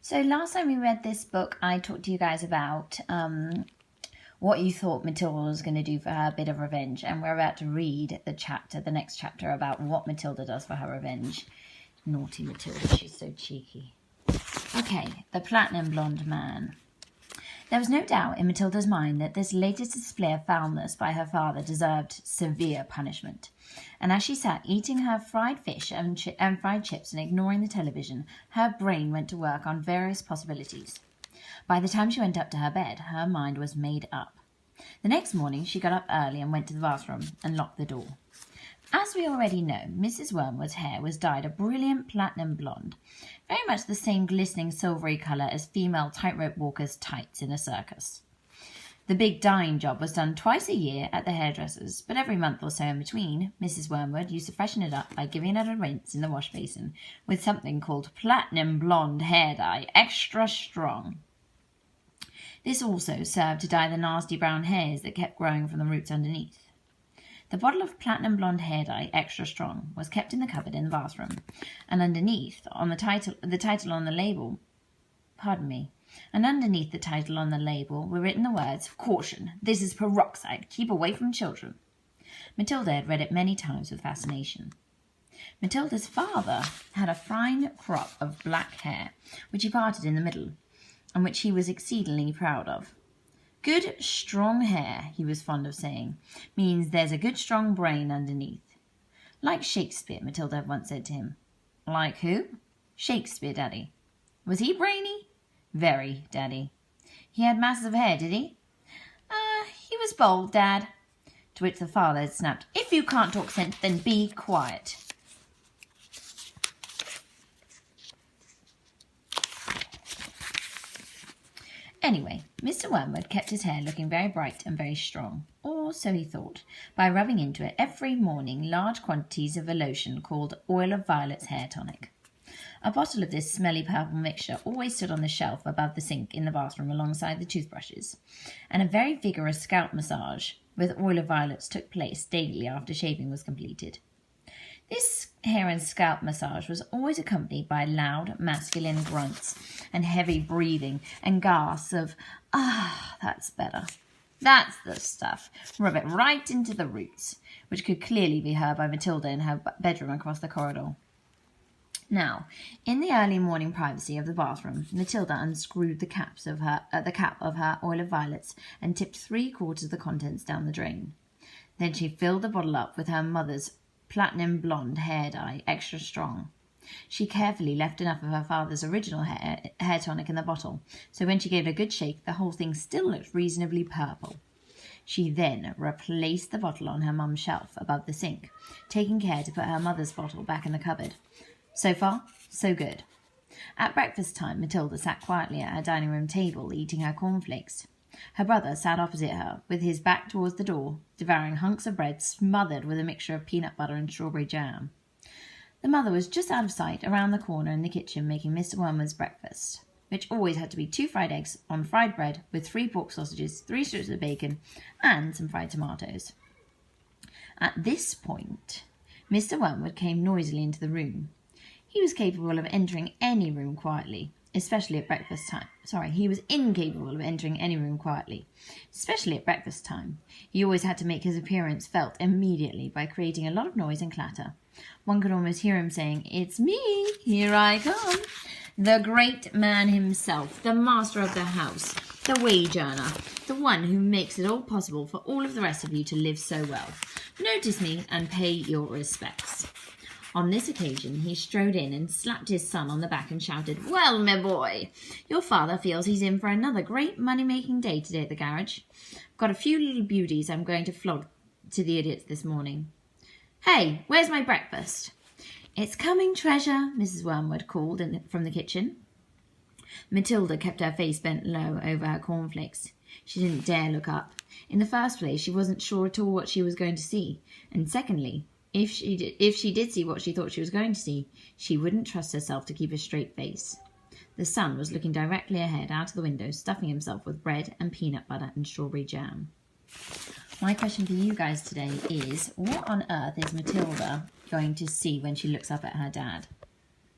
So last time we read this book, I talked to you guys about what you thought Matilda was going to do for her bit of revenge. And we're about to read the next chapter about what Matilda does for her revenge. Naughty Matilda, she's so cheeky. Okay, the platinum blonde man. There was no doubt in Matilda's mind that this latest display of foulness by her father deserved severe punishment. And as she sat eating her fried fish and fried chips and ignoring the television, her brain went to work on various possibilities. By the time she went up to her bed, her mind was made up. The next morning she got up early and went to the bathroom and locked the door. As we already know, Mrs. Wormwood's hair was dyed a brilliant platinum blonde, very much the same glistening silvery colour as female tightrope walkers' tights in a circus. The big dyeing job was done twice a year at the hairdresser's, but every month or so in between, Mrs. Wormwood used to freshen it up by giving it a rinse in the wash basin with something called platinum blonde hair dye, extra strong. This also served to dye the nasty brown hairs that kept growing from the roots underneath. The bottle of platinum blonde hair dye, extra strong, was kept in the cupboard in the bathroom, and underneath on the title on the label, underneath the title on the label were written the words, "Caution, this is peroxide, keep away from children." Matilda had read it many times with fascination. Matilda's father had a fine crop of black hair, which he parted in the middle, and which he was exceedingly proud of. Good, strong hair, he was fond of saying, means there's a good, strong brain underneath. Like Shakespeare, Matilda had once said to him. Like who? Shakespeare, Daddy. Was he brainy? Very, Daddy. He had masses of hair, did he? He was bald, Dad. To which the father had snapped, "If you can't talk sense, then be quiet." Anyway, Mr. Wormwood kept his hair looking very bright and very strong, or so he thought, by rubbing into it every morning large quantities of a lotion called Oil of Violets Hair Tonic. A bottle of this smelly purple mixture always stood on the shelf above the sink in the bathroom alongside the toothbrushes, and a very vigorous scalp massage with Oil of Violets took place daily after shaving was completed. This hair and scalp massage was always accompanied by loud, masculine grunts and heavy breathing and gasps of, "Ah, that's better. That's the stuff. Rub it right into the roots," which could clearly be heard by Matilda in her bedroom across the corridor. Now, in the early morning privacy of the bathroom, Matilda unscrewed the cap of her Oil of Violets and tipped 3/4 of the contents down the drain. Then she filled the bottle up with her mother's platinum blonde hair dye, extra strong. She carefully left enough of her father's original hair tonic in the bottle, so when she gave it a good shake, the whole thing still looked reasonably purple. She then replaced the bottle on her mum's shelf above the sink, taking care to put her mother's bottle back in the cupboard. So far, so good. At breakfast time, Matilda sat quietly at her dining room table, eating her cornflakes. Her brother sat opposite her, with his back towards the door, devouring hunks of bread smothered with a mixture of peanut butter and strawberry jam. The mother was just out of sight, around the corner in the kitchen, making Mr. Wormwood's breakfast, which always had to be 2 fried eggs on fried bread with 3 pork sausages, 3 strips of bacon, and some fried tomatoes. At this point, Mr. Wormwood came noisily into the room. He was capable of entering any room quietly, especially at breakfast time. He was incapable of entering any room quietly, especially at breakfast time. He always had to make his appearance felt immediately by creating a lot of noise and clatter. One could almost hear him saying, "It's me, here I come." The great man himself, the master of the house, the wage earner, the one who makes it all possible for all of the rest of you to live so well. Notice me and pay your respects. On this occasion, he strode in and slapped his son on the back and shouted, "Well, my boy, your father feels he's in for another great money-making day today at the garage. Got a few little beauties I'm going to flog to the idiots this morning. Hey, where's my breakfast?" "It's coming, treasure," Mrs. Wormwood called from the kitchen. Matilda kept her face bent low over her cornflakes. She didn't dare look up. In the first place, she wasn't sure at all what she was going to see, and secondly, if she did see what she thought she was going to see, she wouldn't trust herself to keep a straight face. The sun was looking directly ahead out of the window, stuffing himself with bread and peanut butter and strawberry jam. My question for you guys today is, what on earth is Matilda going to see when she looks up at her dad?